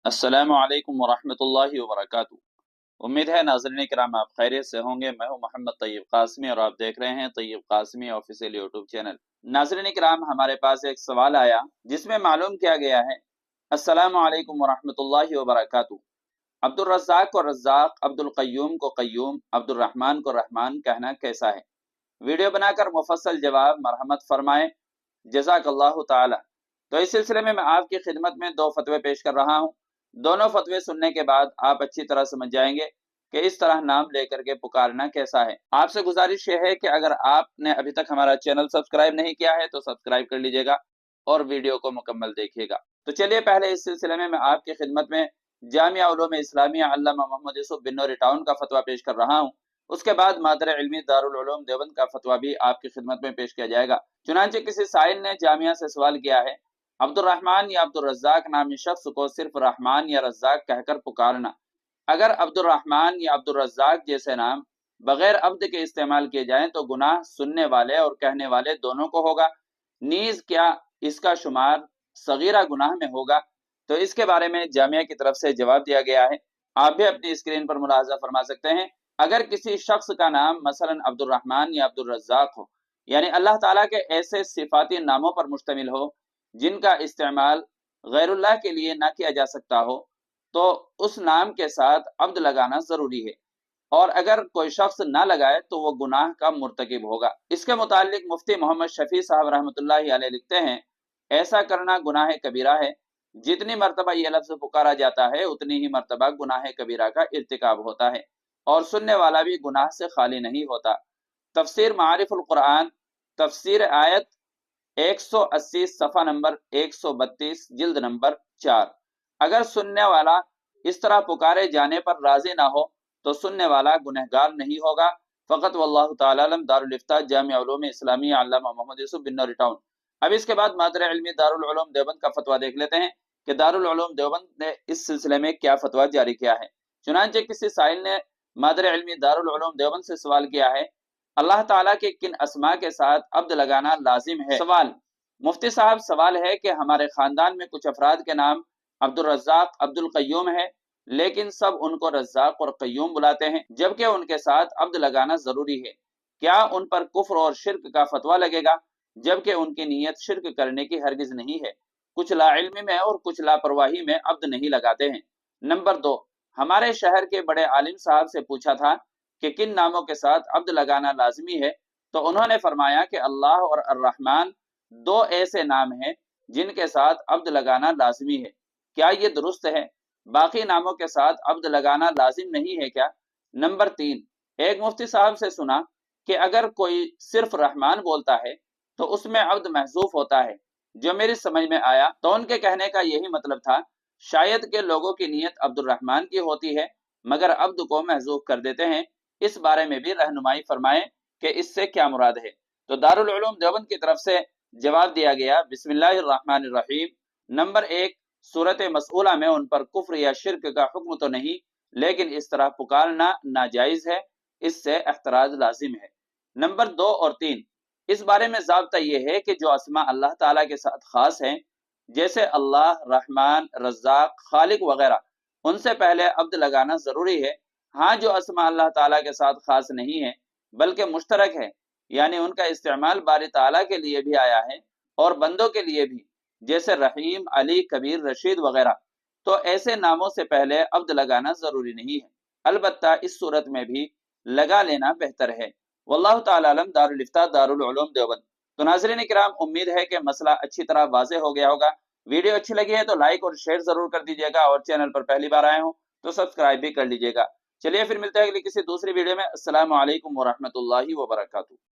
अस्सलामु अलैकुम वरहमतुल्लाहि वबरकातुहू। उम्मीद है नाज़रीन किराम आप खैरियत से होंगे। मैं हूं मोहम्मद तैयब कासमी और आप देख रहे हैं Tayyab Qasmi official YouTube channel. नाज़रीन किराम, हमारे पास एक सवाल आया जिसमें मालूम किया गया है, अस्सलामु अलैकुम वरहमतुल्लाहि वबरकातुहू, अब्दुल रज़्ज़ाक को रज़्ज़ाक, अब्दुल क़य्यूम को क़य्यूम, अब्दुल रहमान को रहमान कहना कैसा है? वीडियो बनाकर मुफस्सल जवाब मरहमत फरमाएं, जज़ाकल्लाहु ताला। तो इस सिलसिले में मैं आपकी खिदमत में दो फतवे पेश कर रहा हूं। दोनों फतवे सुनने के बाद आप अच्छी तरह समझ जाएंगे कि इस तरह नाम लेकर के पुकारना कैसा है। आपसे गुजारिश यह है कि अगर आपने अभी तक हमारा चैनल सब्सक्राइब नहीं किया है तो सब्सक्राइब कर लीजिएगा और वीडियो को मुकम्मल देखिएगा। तो चलिए पहले इस सिलसिले में मैं आपकी खिदमत में जामिया उलूम इस्लामिया अल्लामा मोहम्मद यूसुफ बिन्नौरी टाउन का फतवा पेश कर रहा हूँ। उसके बाद मादर इल्मी दारुल उलूम देवबंद का फतवा भी आपकी खिदमत में पेश किया जाएगा। चुनांचे किसी साइल ने जामिया से सवाल किया है, अब्दुल रहमान या अब्दुल रज़्ज़ाक नामी शख्स को सिर्फ रहमान या रज़्ज़ाक कहकर पुकारना। अगर अब्दुल रहमान या अब्दुल रज़्ज़ाक जैसे नाम बगैर अब्द के इस्तेमाल किए जाएं तो गुनाह सुनने वाले और कहने वाले दोनों को होगा। नीज क्या इसका शुमार सगीरा गुनाह में होगा? तो इसके बारे में जामिया की तरफ से जवाब दिया गया है। आप भी अपनी स्क्रीन पर मुलाहजा फरमा सकते हैं। अगर किसी शख्स का नाम मसलन अब्दुल रहमान या अब्दुल रज़्ज़ाक हो, यानी अल्लाह ताला के ऐसे सिफाती नामों पर मुश्तमिल हो जिनका इस्तेमाल गैरुल्लाह के लिए ना किया जा सकता हो, तो उस नाम के साथ अब्द लगाना जरूरी है, और अगर कोई शख्स ना लगाए तो वो गुनाह का मुर्तकिब होगा। इसके मुतालिक मुफ्ती मोहम्मद शफी साहब रहमतुल्लाहि अलैह लिखते हैं, ऐसा करना गुनाह कबीरा है। जितनी मरतबा यह लफ्ज पुकारा जाता है उतनी ही मरतबा गुनाह कबीरा का इर्तिकाब होता है और सुनने वाला भी गुनाह से खाली नहीं होता। तफसीर मारिफुल कुरान, तफसीर आयत 180 सफ़ा नंबर 132 जिल्द नंबर 4। अगर सुनने वाला इस तरह पुकारे जाने पर राजी ना हो तो सुनने वाला गुनहगार नहीं होगा। फ़कत वल्लाहु ताला अलम। दारुल इफ्ता जामिया उलूम इस्लामिया अल्लामा मोहम्मद यूसुफ बिन्नौरी टाउन। अब इसके बाद मादर इल्मी दारुल उलूम देवबंद का फतवा देख लेते हैं कि दारुल उलूम देवबंद ने इस सिलसिले में क्या फतवा जारी किया है। चुनांचे किसी साइल ने मादर इल्मी दारुल उलूम देवबंद से सवाल किया है, अल्लाह ताला के किन अस्मा के साथ अब्द लगाना लाजिम है? सवाल, मुफ्ती साहब सवाल है कि हमारे खानदान में कुछ अफराद के नाम अब्दुल रज़्ज़ाक, अब्दुल क़य्यूम है, लेकिन सब उनको रज़्ज़ाक और क़य्यूम बुलाते हैं जबकि उनके साथ अब्द लगाना जरूरी है। क्या उन पर कुफ्र और शिर्क का फतवा लगेगा जबकि उनकी नीयत शिर्क करने की हरगिज नहीं है? कुछ लाइल्मी में और कुछ लापरवाही में अब्द नहीं लगाते हैं। नंबर 2, हमारे शहर के बड़े आलिम साहब से पूछा था कि किन नामों के साथ अब्द लगाना लाजमी है, तो उन्होंने फरमाया कि अल्लाह और अर्रहमान दो ऐसे नाम हैं जिनके साथ अब्द लगाना लाजमी है। क्या ये दुरुस्त है? बाकी नामों के साथ अब्द लगाना लाजिम नहीं है क्या? नंबर 3, एक मुफ्ती साहब से सुना कि अगर कोई सिर्फ रहमान बोलता है तो उसमें अब्द महजूफ होता है। जो मेरी समझ में आया तो उनके कहने का यही मतलब था, शायद के लोगों की नीयत अब्दुल रहमान की होती है मगर अब्द को महजूफ कर देते हैं। इस बारे में भी रहनुमाई फरमाएं कि इससे क्या मुराद है। तो दारुल उलूम देवबंद की तरफ से जवाब दिया गया, बिस्मिल्लाहिर रहमानिर रहीम। नंबर 1, सूरत मसऊला में उन पर कुफ्र या शिर्क का हुक्म तो नहीं, लेकिन इस तरह पुकारना नाजायज है, इससे एहतराज लाजिम है। नंबर 2 और 3, इस बारे में ज़ाब्ता यह है कि जो अस्मा अल्लाह ताला के साथ खास हैं, जैसे अल्लाह, रहमान, रज़्ज़ाक, खालिक वगैरह, उनसे पहले अब्द लगाना जरूरी है। हाँ, जो अस्मा अल्लाह ताला के साथ खास नहीं है बल्कि मुश्तरक है, यानी उनका इस्तेमाल बारी ताला के लिए भी आया है और बंदों के लिए भी, जैसे रहीम, अली, कबीर, रशीद वगैरह, तो ऐसे नामों से पहले अब्द लगाना जरूरी नहीं है। अलबत्ता इस सूरत में भी लगा लेना बेहतर है। वल्लाहु ताला अलम। दारुल इफ्ता दारुल उलूम देवबंद। तो नाज़रीन किराम, उम्मीद है कि मसला अच्छी तरह वाज़ेह हो गया होगा। वीडियो अच्छी लगी है तो लाइक और शेयर जरूर कर दीजिएगा और चैनल पर पहली बार आए हो तो सब्सक्राइब भी कर लीजिएगा। चलिए फिर मिलते हैं अगली किसी दूसरी वीडियो में। अस्सलामु अलैकुम वरहमतुल्लाहि वबरकातुहू।